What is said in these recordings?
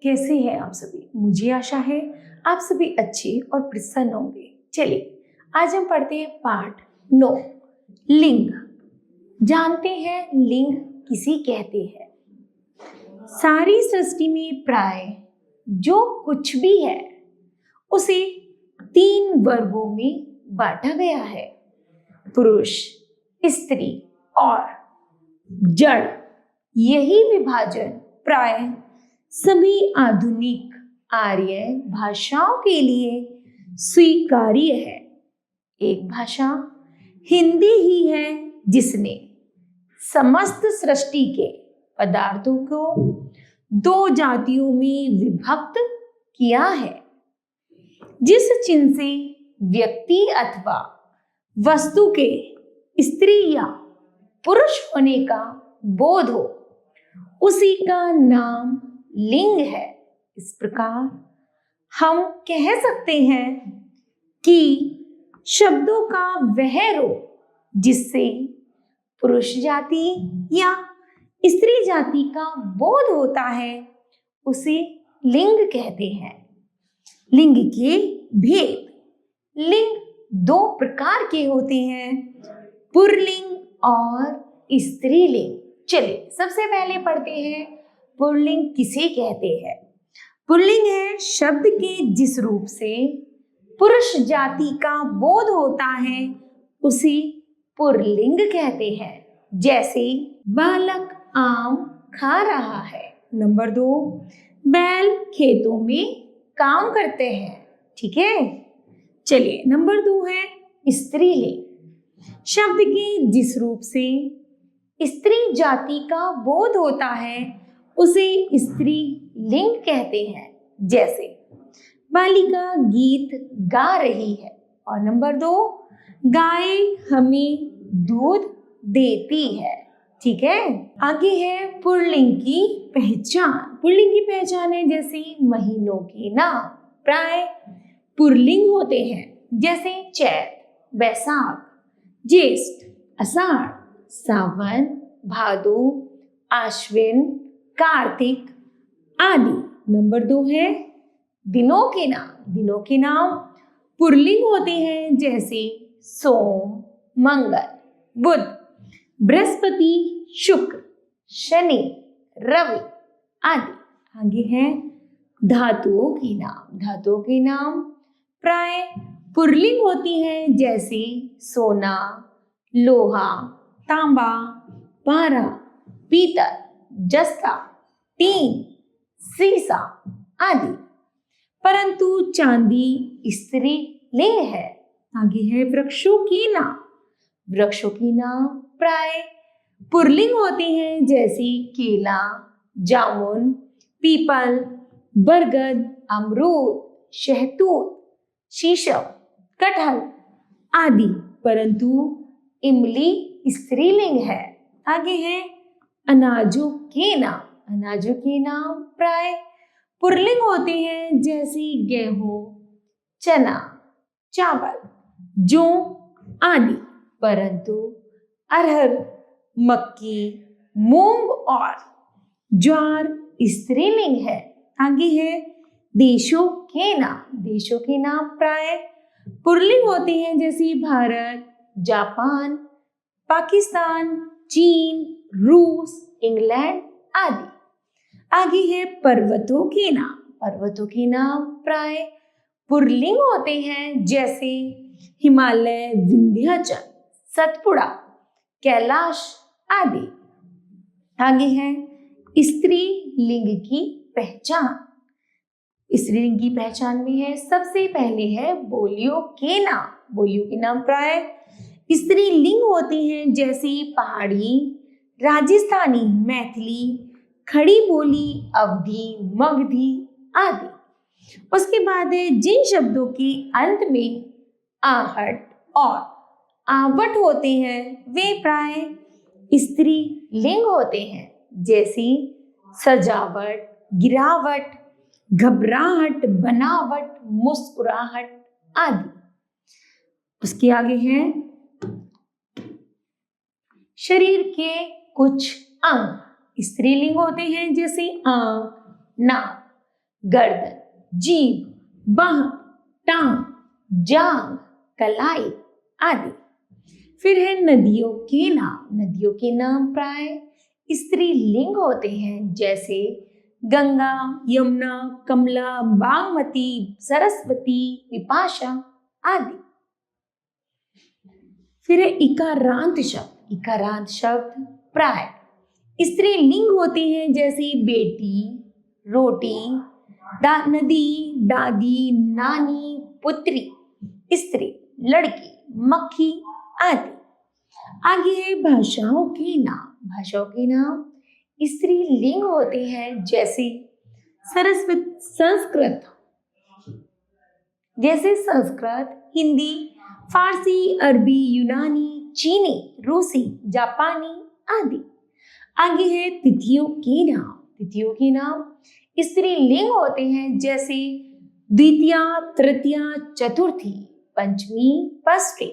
कैसे हैं आप सभी? मुझे आशा है आप सभी अच्छे और प्रसन्न होंगे। चलिए आज हम पढ़ते हैं पाठ 9 लिंग। जानते हैं लिंग किसे कहते हैं। सारी सृष्टि में प्राय जो कुछ भी है उसे 3 वर्गों में बांटा गया है, पुरुष, स्त्री और जड़। यही विभाजन प्राय सभी आधुनिक आर्य भाषाओं के लिए स्वीकार्य है। एक भाषा हिंदी ही है जिसने समस्त सृष्टि के पदार्थों को 2 जातियों में विभक्त किया है। जिस चिन्ह से व्यक्ति अथवा वस्तु के स्त्री या पुरुष होने का बोध हो उसी का नाम लिंग है। इस प्रकार हम कह सकते हैं कि शब्दों का वह रूप जिससे पुरुष जाति या स्त्री जाति का बोध होता है उसे लिंग कहते हैं। लिंग के भेद। लिंग 2 प्रकार के होते हैं, पुल्लिंग और स्त्रीलिंग। चलिए सबसे पहले पढ़ते हैं पुल्लिंग किसे कहते हैं। पुल्लिंग है शब्द के जिस रूप से पुरुष जाति का बोध होता है उसे पुल्लिंग कहते हैं। जैसे बालक आम खा रहा है। नंबर 2, बैल खेतों में काम करते हैं। ठीक है, चलिए नंबर 2 है स्त्रीलिंग। शब्द के जिस रूप से स्त्री जाति का बोध होता है उसे स्त्री लिंग कहते हैं। जैसे बालिका गीत गा रही है। और नंबर 2, गाय हमें दूध देती है। ठीक है, आगे है पुल्लिंग की पहचान। पुल्लिंग की पहचान है जैसे महीनों के नाम प्राय पुल्लिंग होते हैं। जैसे चैत, बैसाख, ज्येष्ठ, आषाढ़, सावन, भादो, आश्विन, कार्तिक आदि। नंबर 2 है दिनों के नाम। दिनों के नाम पुल्लिंग होते हैं जैसे सोम, मंगल, बुध, बृहस्पति, शुक्र, शनि, रवि आदि। आगे है धातुओं के नाम। धातुओं के नाम प्राय पुल्लिंग होती हैं जैसे सोना, लोहा, तांबा, पारा, पीतल, जस्ता, टीन, सीसा आदि। परंतु चांदी स्त्री लिंग है। आगे है वृक्षों के नाम। वृक्षों के नाम प्राय पुल्लिंग होते हैं जैसे केला, जामुन, पीपल, बरगद, अमरूद, शहतूत, शीशम, कटहल आदि। परंतु इमली स्त्रीलिंग है। आगे है अनाजों के नाम। अनाजों के नाम प्राय पुल्लिंग होते हैं जैसे गेहूं, चना, चावल, जौ आदि। परंतु अरहर, मक्की, मूंग और ज्वार स्त्रीलिंग है। आगे है देशों के नाम। देशों के नाम प्राय पुल्लिंग होते हैं जैसे भारत, जापान, पाकिस्तान, चीन, रूस, इंग्लैंड आदि। आगे है पर्वतों के नाम। पर्वतों के नाम प्राय पुल्लिंग होते हैं जैसे हिमालय, विंध्याचल, सतपुड़ा, कैलाश आदि। आगे है स्त्री लिंग की पहचान। स्त्रीलिंग की पहचान में है सबसे पहले है बोलियों के नाम। बोलियों के नाम प्राय स्त्रीलिंग होते हैं जैसे पहाड़ी, राजस्थानी, मैथिली, खड़ी बोली, अवधी, मगधी आदि। उसके बाद है जिन शब्दों के अंत में आहट और आवट होते हैं वे प्राय स्त्री लिंग होते हैं। जैसे सजावट, गिरावट, घबराहट, बनावट, मुस्कुराहट आदि। उसके आगे है शरीर के कुछ अंग स्त्रीलिंग होते हैं जैसे आंख, नाक, गर्दन, जीभ, बाह, टांग, जांग, कलाई आदि। फिर है नदियों के नाम। नदियों के नाम प्राय स्त्रीलिंग होते हैं, जैसे गंगा, यमुना, कमला, बागमती, सरस्वती, विपाशा आदि। फिर है इकारांत शब्द। इकारांत शब्द प्राय स्त्रीलिंग होते हैं, जैसे बेटी, रोटी, नदी, दादी, नानी, पुत्री, स्त्री, लड़की, मक्खी आदि। आगे है भाषाओं के नाम। भाषाओं के नाम स्त्रीलिंग होते हैं, जैसे संस्कृत, हिंदी, फारसी, अरबी, यूनानी, चीनी, रूसी, जापानी आदि। आगे है तिथियों के नाम। तिथियों के नाम स्त्रीलिंग होते हैं, जैसे द्वितीया, तृतीया, चतुर्थी, पंचमी, षष्ठी,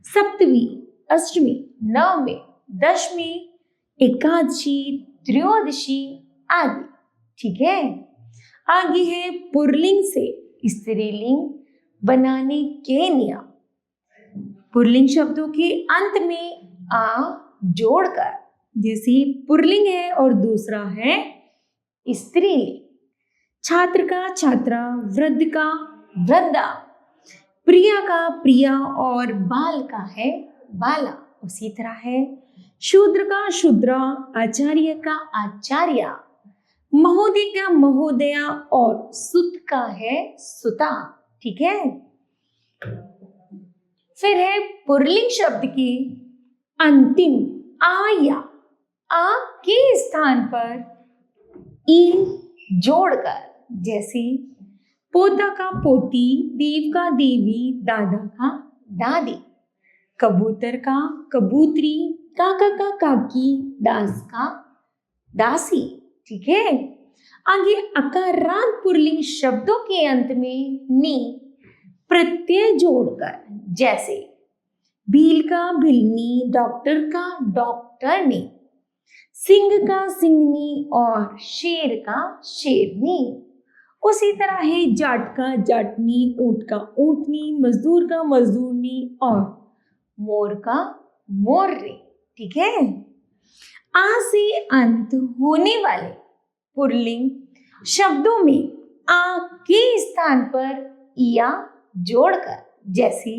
सप्तमी, अष्टमी, नवमी, दशमी, एकादशी, त्रयोदशी आदि। ठीक है। आगे है पुल्लिंग से स्त्रीलिंग बनाने के नियम। पुल्लिंग शब्दों के अंत में आ जोड़कर, जैसे पुल्लिंग है और दूसरा है स्त्रीलिंग। छात्र का छात्रा, वृद्ध का वृद्धा, प्रिया का प्रिया और बाल का है बाला। उसी तरह है शूद्र का शूद्रा, आचार्य का आचार्य, महोदय का महोदया और सुत का है सुता। ठीक है। फिर है पुल्लिंग शब्द की अंतिम आ या आ के स्थान पर ई जोड़कर, जैसे पोता का पोती, देव का देवी, दादा का दादी, कबूतर का कबूतरी, काका का काकी, दास का दासी। ठीक है। आगे अकारांत पुल्लिंग शब्दों के अंत में नी प्रत्यय जोड़कर, जैसे भील का भिलनी, डॉक्टर का डॉक्टरनी, सिंह का सिंहनी और शेर का शेरनी। उसी तरह है जाट का जाटनी, ऊंट का ऊंटनी, मजदूर का मजदूरनी और मोर का मोरनी। ठीक है। आ से अंत होने वाले पुल्लिंग शब्दों में आ के स्थान पर इया जोड़कर, जैसे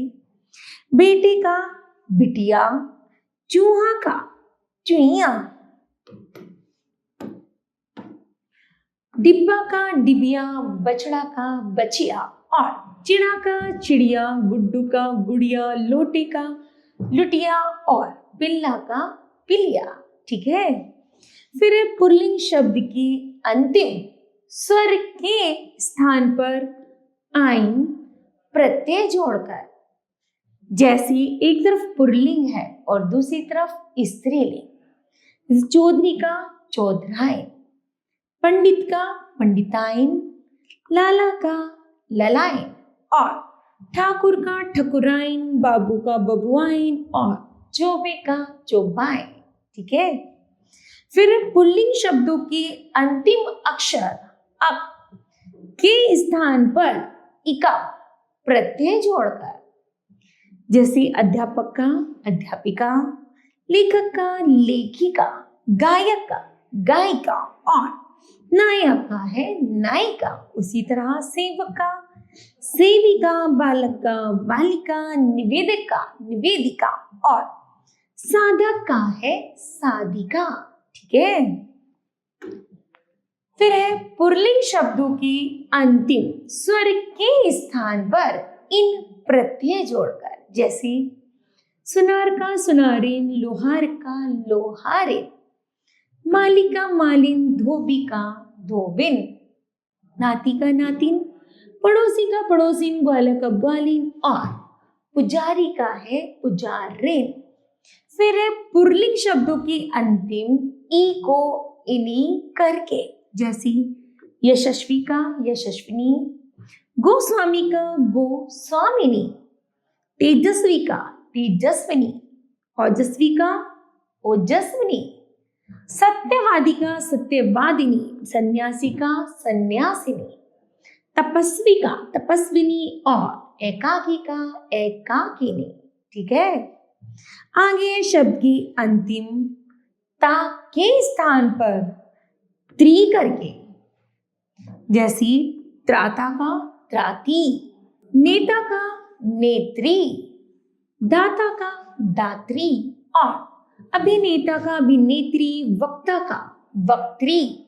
बेटे का बिटिया, चूहा का चुईया, डिब्बा का डिबिया, बछड़ा का बचिया और चिड़ा का चिड़िया, गुड्डू का गुड़िया, लोटे का लुटिया और पिल्ला का पिलिया। ठीक है। फिर पुल्लिंग शब्द की अंतिम स्वर के स्थान पर आइन प्रत्यय जोड़कर, जैसे एक तरफ पुल्लिंग है और दूसरी तरफ स्त्रीलिंग। चौधरी का चौधराइन, पंडित का पंडिताइन, लाला का ललाइन और ठाकुर का ठकुराइन, बाबू का बबुआइन और चौबे का चौबाइन। ठीक है। फिर पुल्लिंग शब्दों के अंतिम अक्षर अक के स्थान पर इका प्रत्यय जोड़कर, जैसे अध्यापक का अध्यापिका, लेखक का लेखिका, गायक का गायिका और नायक का है नायिका। उसी तरह सेवक का सेविका, बालक का बालिका, निवेदक का निवेदिका और साधक का है साधिका। ठीक है। फिर है पुल्लिंग शब्दों की अंतिम स्वर के स्थान पर इन प्रत्यय जोड़कर, जैसे सुनार का सुनारिन, लोहार का लोहारिन, माली का मालिन, धोबी का धोबिन, नाती का नातिन, पड़ोसी का पड़ोसिन, ग्वाला का ग्वालिन और पुजारी का है पुजारिन। फिर है पुल्लिंग शब्दों की अंतिम ई को इनी करके, जैसी यशस्वी का यशस्विनी, गोस्वामी का गोस्वामिनी, तेजस्वी का तेजस्विनी, ओजस्वी का ओजस्विनी, सत्यवादी का सत्यवादिनी, सन्यासी का सन्यासिनी तपस्विका तपस्विनी और एकाकिका एकाकिनी। ठीक है, आगे शब्द की अंतिम ता के स्थान पर त्री करके, जैसी त्राता का त्राती, नेता का नेत्री, दाता का दात्री और अभिनेता का अभिनेत्री, वक्ता का वक्त्री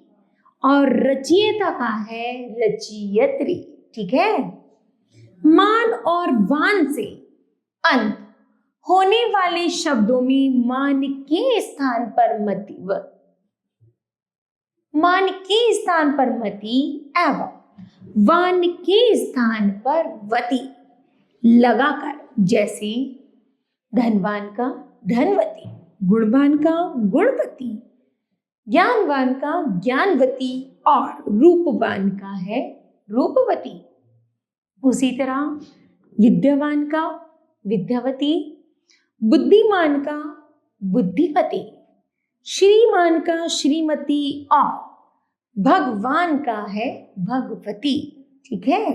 और रचयिता का है रचयित्री। ठीक है, मान और वान से अंत होने वाले शब्दों में मान के स्थान पर मति मान के स्थान पर मति एवं वान के स्थान पर वती लगाकर, जैसे धनवान का धनवती, गुणवान का गुणवती, ज्ञानवान का ज्ञानवती और रूपवान का है रूपवती। उसी तरह विद्यावान का विद्यावती, बुद्धिमान का बुद्धिपति, श्रीमान का श्रीमती और भगवान का है भगवती। ठीक है,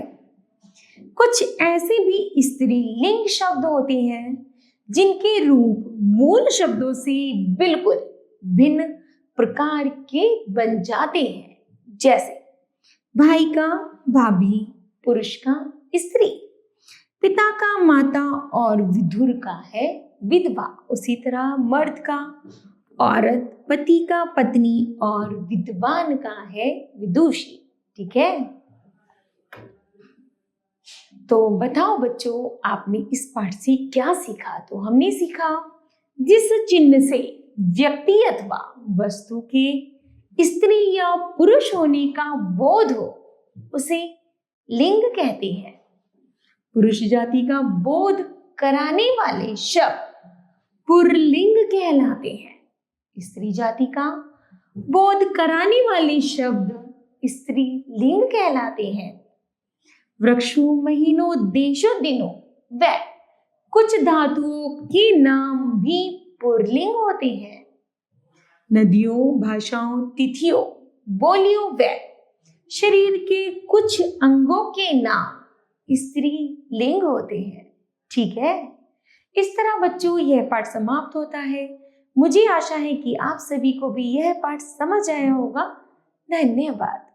कुछ ऐसे भी स्त्रीलिंग शब्द होते हैं जिनके रूप मूल शब्दों से बिल्कुल भिन्न प्रकार के बन जाते हैं, जैसे भाई का भाभी, पुरुष का स्त्री, पिता का माता और विधुर का है विधवा। उसी तरह मर्द का औरत, पति का पत्नी और विद्वान का है विदुषी। ठीक है, तो बताओ बच्चों, आपने इस पाठ से क्या सीखा? तो हमने सीखा जिस चिन्ह से व्यक्ति अथवा वस्तु के स्त्री या पुरुष होने का बोध हो उसे लिंग कहते हैं। पुरुष जाति का बोध कराने वाले शब्द पुल्लिंग कहलाते हैं। स्त्री जाति का बोध कराने वाले शब्द स्त्रीलिंग कहलाते हैं। वृक्षों, महीनों, देशों, दिनों व कुछ धातुओं के नाम भी पुल्लिंग होते हैं। नदियों, भाषाओं, तिथियों, बोलियों व शरीर के कुछ अंगों के नाम स्त्रीलिंग होते हैं। ठीक है, इस तरह बच्चों यह पाठ समाप्त होता है। मुझे आशा है कि आप सभी को भी यह पाठ समझ आया होगा। धन्यवाद।